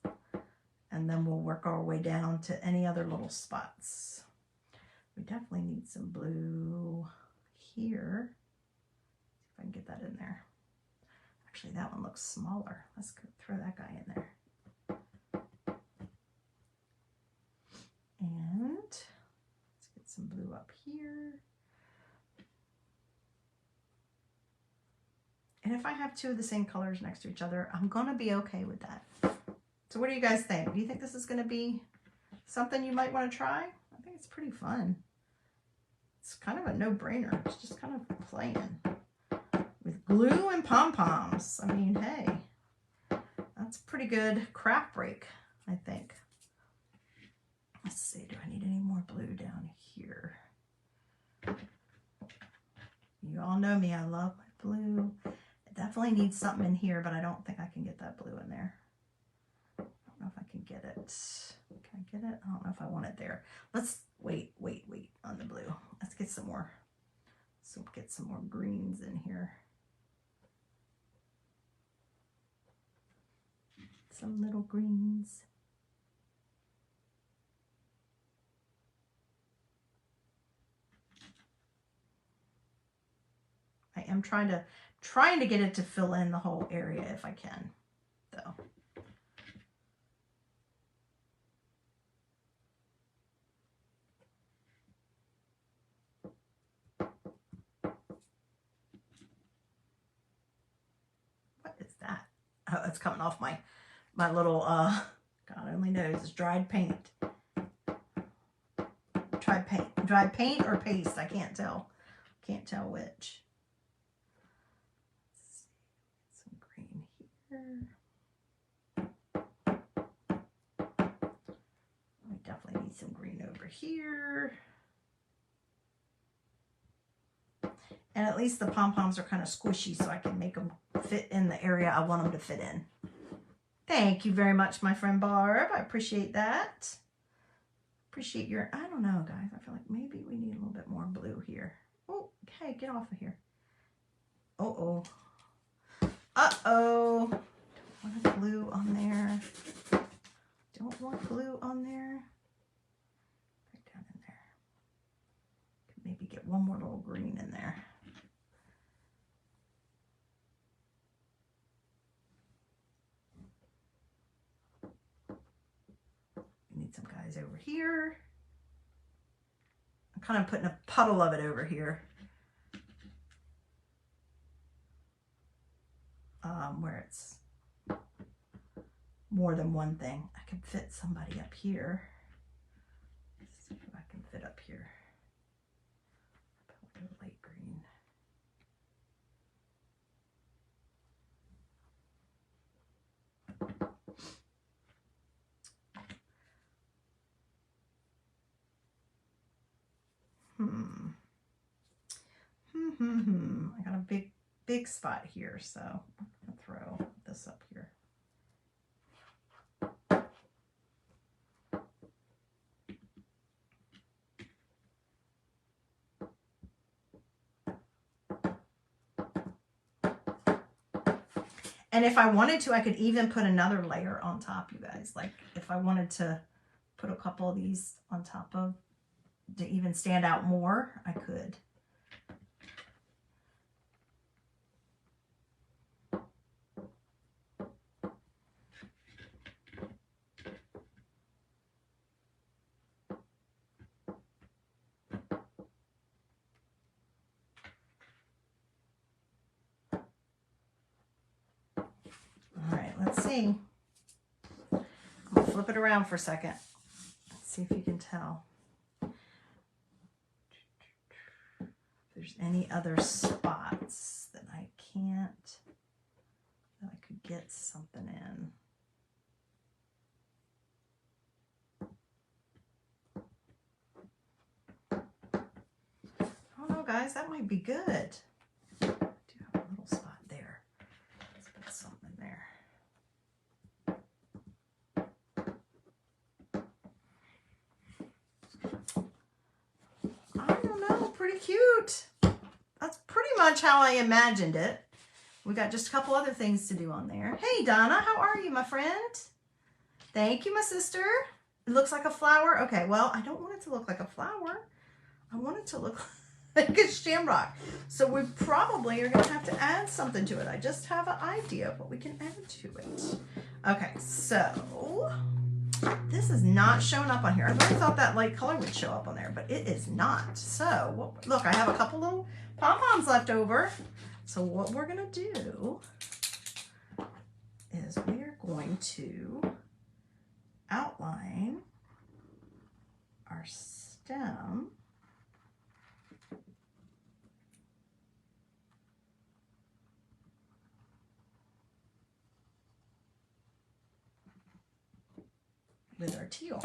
and then we'll work our way down to any other little spots. We definitely need some blue here. See if I can get that in there. Actually, that one looks smaller. Let's throw that guy in there. And let's get some blue up here. And if I have two of the same colors next to each other, I'm going to be okay with that. So what do you guys think? Do you think this is going to be something you might want to try? I think it's pretty fun. It's kind of a no-brainer. It's just kind of playing with glue and pom-poms. I mean, hey, that's a pretty good craft break, I think. Let's see, do I need any more blue down here? You all know me, I love my blue. I definitely need something in here, but I don't think I can get that blue in there. I don't know if I can get it. Can I get it? I don't know if I want it there. Let's wait on the blue. Let's get some more. So get some more greens in here. Some little greens. I am trying to get it to fill in the whole area if I can, though. What is that? Oh, it's coming off my little, God only knows, it's dried paint. Dried paint or paste, I can't tell. Can't tell which. We definitely need some green over here. And at least the pom-poms are kind of squishy, so I can make them fit in the area I want them to fit in. Thank you very much, my friend Barb. I appreciate that. Appreciate your, I don't know, guys. I feel like maybe we need a little bit more blue here. Oh, okay, get off of here. Uh-oh. Uh-oh. Don't want glue on there. Don't want glue on there. Right down in there. Could maybe get one more little green in there. We need some guys over here. I'm kind of putting a puddle of it over here. Where it's more than one thing. I could fit somebody up here. Let's see if I can fit up here. I'll do a light green. I got a big spot here, so I'm gonna throw this up here. And if I wanted to, I could even put another layer on top, you guys. Like if I wanted to put a couple of these on top of to even stand out more, I could. Let's see. I'm gonna flip it around for a second. Let's see if you can tell. If there's any other spots that I can't, that I could get something in. I don't know, guys, that might be good. I do have a little spot there. Let's put something in there. I don't know, pretty cute. That's pretty much how I imagined it. We got just a couple other things to do on there. Hey, Donna, how are you, my friend? Thank you, my sister. It looks like a flower. Okay, well, I don't want it to look like a flower. I want it to look like a shamrock. So we probably are going to have to add something to it. I just have an idea of what we can add to it. Okay, so this is not showing up on here. I really thought that light color would show up on there, but it is not. So look, I have a couple little pom-poms left over. So what we're going to do is we're going to outline our stem with our teal.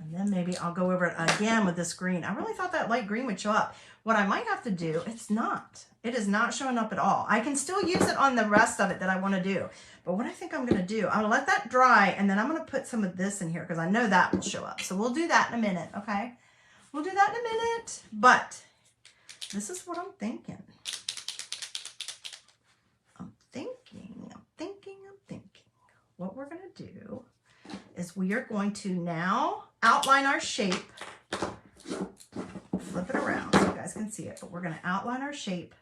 And then maybe I'll go over it again with this green. I really thought that light green would show up. What I might have to do, it's not. It is not showing up at all. I can still use it on the rest of it that I want to do. But what I think I'm going to do, I'm going to let that dry, and then I'm going to put some of this in here because I know that will show up. So we'll do that in a minute, okay? We'll do that in a minute. But this is what I'm thinking. I'm thinking. What we're going to do is we are going to now outline our shape. Flip it around so you guys can see it, but we're going to outline our shape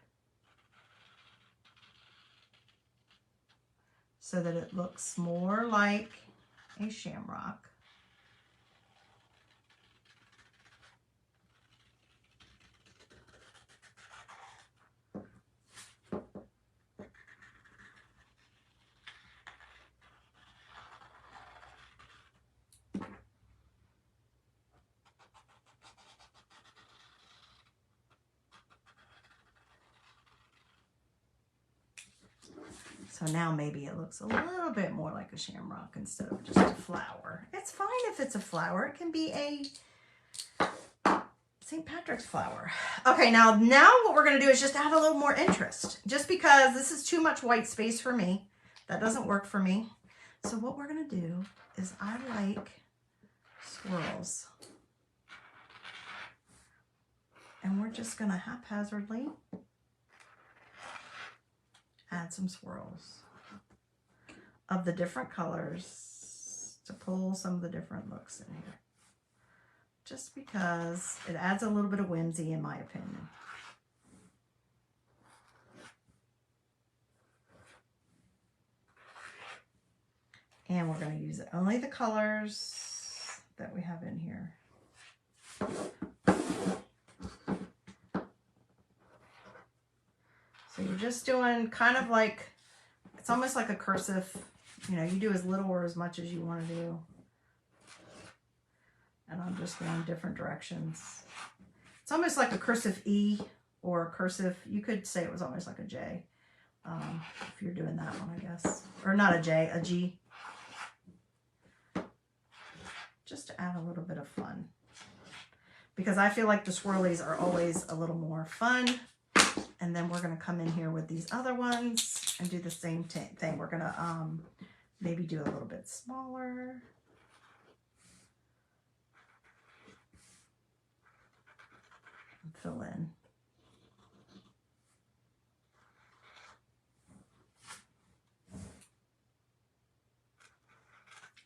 so that it looks more like a shamrock. So now maybe it looks a little bit more like a shamrock instead of just a flower. It's fine if it's a flower. It can be a St. Patrick's flower. Okay, now what we're going to do is just add a little more interest. Just because this is too much white space for me. That doesn't work for me. So what we're going to do is I like swirls. And we're just going to haphazardly add some swirls of the different colors to pull some of the different looks in here. Just because it adds a little bit of whimsy in my opinion. And we're going to use only the colors that we have in here. So you're just doing kind of like, it's almost like a cursive, you know, you do as little or as much as you want to do. And I'm just going different directions. It's almost like a cursive E or a cursive, you could say it was almost like a J. If you're doing that one, I guess. Or not a J, a G. Just to add a little bit of fun. Because I feel like the swirlies are always a little more fun. And then we're going to come in here with these other ones and do the same thing. We're going to maybe do a little bit smaller. And fill in.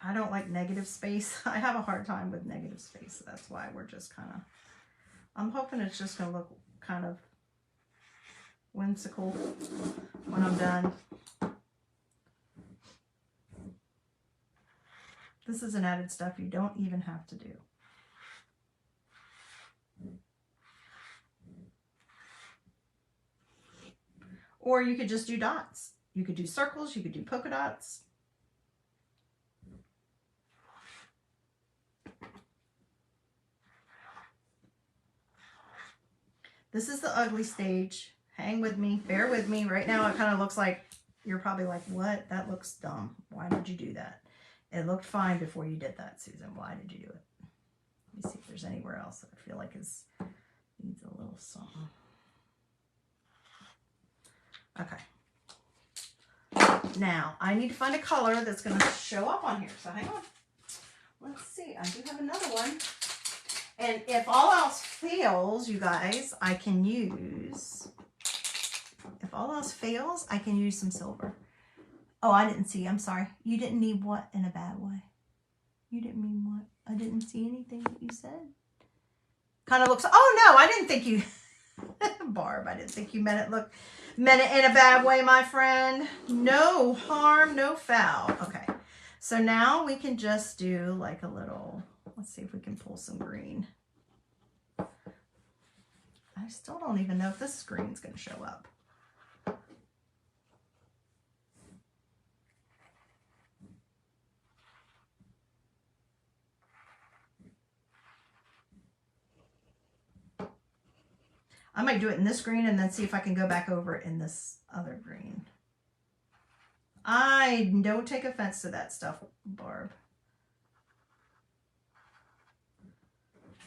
I don't like negative space. I have a hard time with negative space. So that's why we're just kind of, I'm hoping it's just going to look kind of whimsical when I'm done. This is an added stuff you don't even have to do. Or you could just do dots. You could do circles, you could do polka dots. This is the ugly stage. Hang with me, bear with me. Right now it kind of looks like, you're probably like, what? That looks dumb. Why did you do that? It looked fine before you did that, Susan. Why did you do it? Let me see if there's anywhere else that I feel like needs a little something. Okay. Now, I need to find a color that's going to show up on here. So hang on. Let's see. I do have another one. And if all else fails, you guys, I can use... If all else fails, I can use some silver. Oh, I didn't see. I'm sorry. You didn't need what in a bad way? You didn't mean what? I didn't see anything that you said. Kind of looks... Oh, no. I didn't think you... Barb, I didn't think you meant it in a bad way, my friend. No harm, no foul. Okay. So now we can just do like a little... Let's see if we can pull some green. I still don't even know if this green's going to show up. I might do it in this green and then see if I can go back over it in this other green. I don't take offense to that stuff, Barb.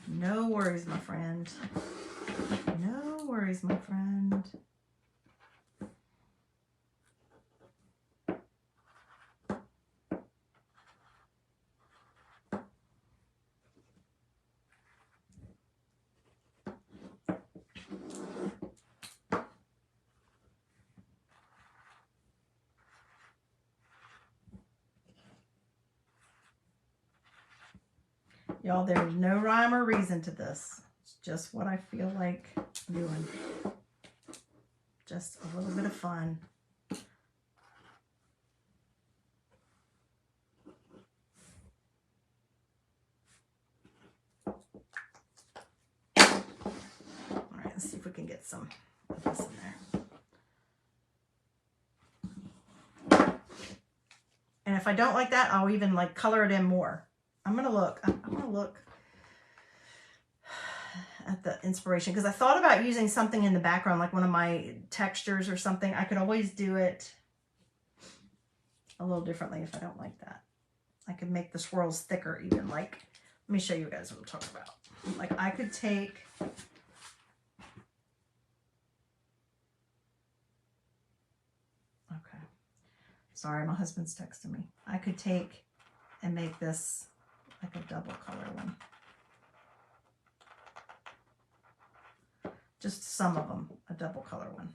No worries, my friend. No worries, my friend. Y'all, there's no rhyme or reason to this. It's just what I feel like doing. Just a little bit of fun. All right, let's see if we can get some of this in there. And if I don't like that, I'll even like color it in more. I'm going to look. I'm going to look at the inspiration because I thought about using something in the background, like one of my textures or something. I could always do it. a little differently if I don't like that. I could make the swirls thicker even. Like, let me show you guys what I'm talking about. Like I could take, okay, sorry, my husband's texting me. I could take and make this like a double color one. Just some of them, a double color one,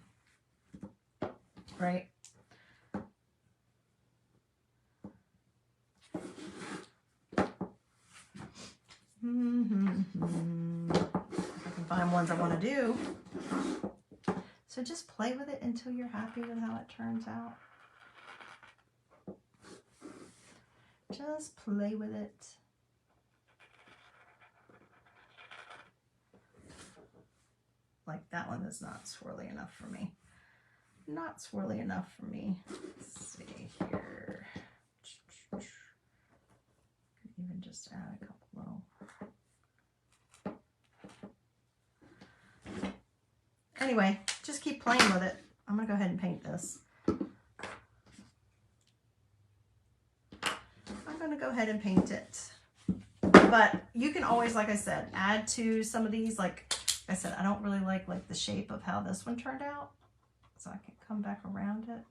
right? If I can find ones I want to do. So just play with it until you're happy with how it turns out. Just play with it. Like that one is not swirly enough for me. Not swirly enough for me. Let's see here. Even just add a couple little. Anyway, just keep playing with it. I'm gonna go ahead and paint this. I'm gonna go ahead and paint it. But you can always, like I said, add to some of these. Like I said, I don't really like the shape of how this one turned out. So I can come back around it.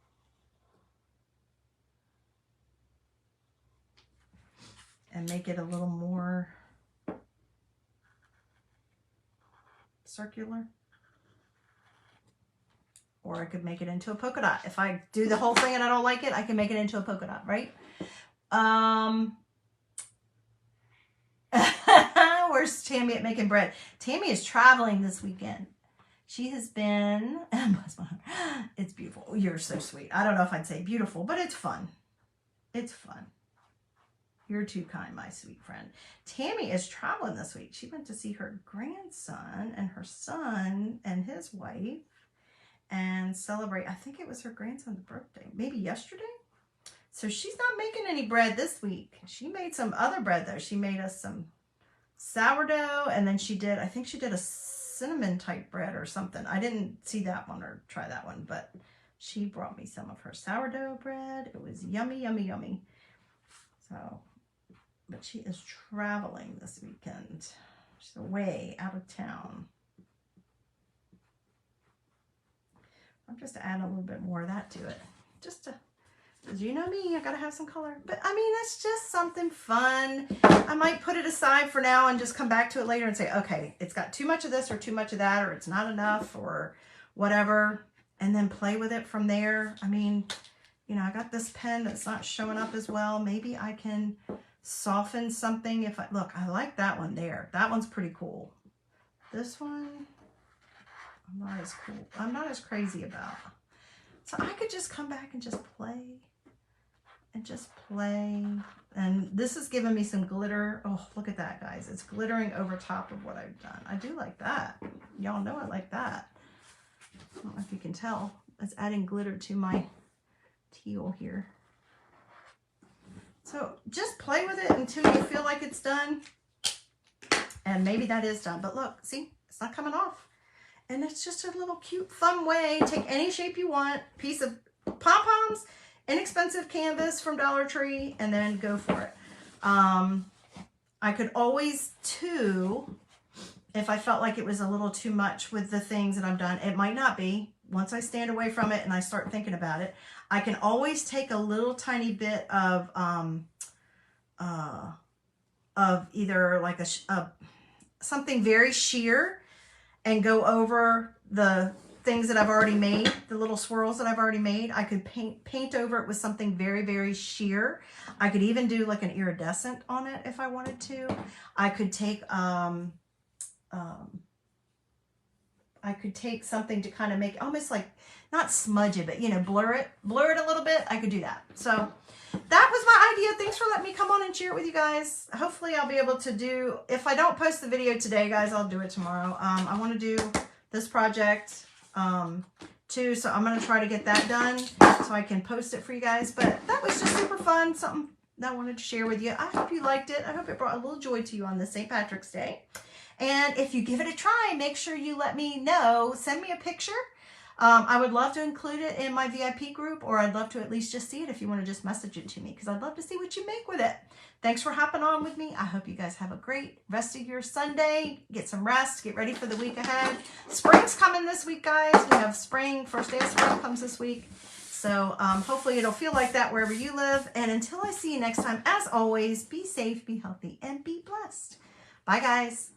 And make it a little more circular. Or I could make it into a polka dot. If I do the whole thing and I don't like it, I can make it into a polka dot, right? Where's Tammy at making bread? Tammy is traveling this weekend. She has been, it's beautiful. You're so sweet. I don't know if I'd say beautiful, but it's fun. It's fun. You're too kind, my sweet friend. Tammy is traveling this week. She went to see her grandson and her son and his wife and celebrate, I think it was her grandson's birthday, maybe yesterday. So she's not making any bread this week. She made some other bread though. She made us some sourdough, and then she did, I think she did a cinnamon type bread or something. I didn't see that one or try that one, but she brought me some of her sourdough bread. It was yummy, yummy, yummy. So, but she is traveling this weekend. She's away out of town. I'm just adding a little bit more of that to it. Just to, because you know me, I gotta have some color. But I mean, it's just something fun. I might put it aside for now and just come back to it later and say, okay, it's got too much of this or too much of that, or it's not enough or whatever. And then play with it from there. I mean, you know, I got this pen that's not showing up as well. Maybe I can soften something if I, look, I like that one there. That one's pretty cool. This one, I'm not as cool. I'm not as crazy about. So I could just come back and just play and just play. And this is giving me some glitter. Oh, look at that, guys. It's glittering over top of what I've done. I do like that. Y'all know I like that. I don't know if you can tell. It's adding glitter to my teal here. So just play with it until you feel like it's done. And maybe that is done. But look, see, it's not coming off. And it's just a little cute, fun way. Take any shape you want. Piece of pom-poms, inexpensive canvas from Dollar Tree, and then go for it. I could always, too, if I felt like it was a little too much with the things that I've done. It might not be. Once I stand away from it and I start thinking about it, I can always take a little tiny bit of either like something very sheer and go over the things that I've already made, the little swirls that I've already made. I could paint over it with something very, very sheer. I could even do like an iridescent on it if I wanted to. I could take something to kind of make almost like, not smudge it, but you know, blur it a little bit. I could do that. So that was my idea. Thanks for letting me come on and share it with you guys. Hopefully I'll be able to do, if I don't post the video today, guys, I'll do it tomorrow. I want to do this project too, so I'm going to try to get that done so I can post it for you guys. But that was just super fun, something that I wanted to share with you. I hope you liked it. I hope it brought a little joy to you on this St. Patrick's Day. And if you give it a try, make sure you let me know. Send me a picture I would love to include it in my VIP group, or I'd love to at least just see it if you want to just message it to me, because I'd love to see what you make with it. Thanks for hopping on with me. I hope you guys have a great rest of your Sunday. Get some rest. Get ready for the week ahead. Spring's coming this week, guys. We have spring. First day of spring comes this week. So hopefully it'll feel like that wherever you live. And until I see you next time, as always, be safe, be healthy, and be blessed. Bye, guys.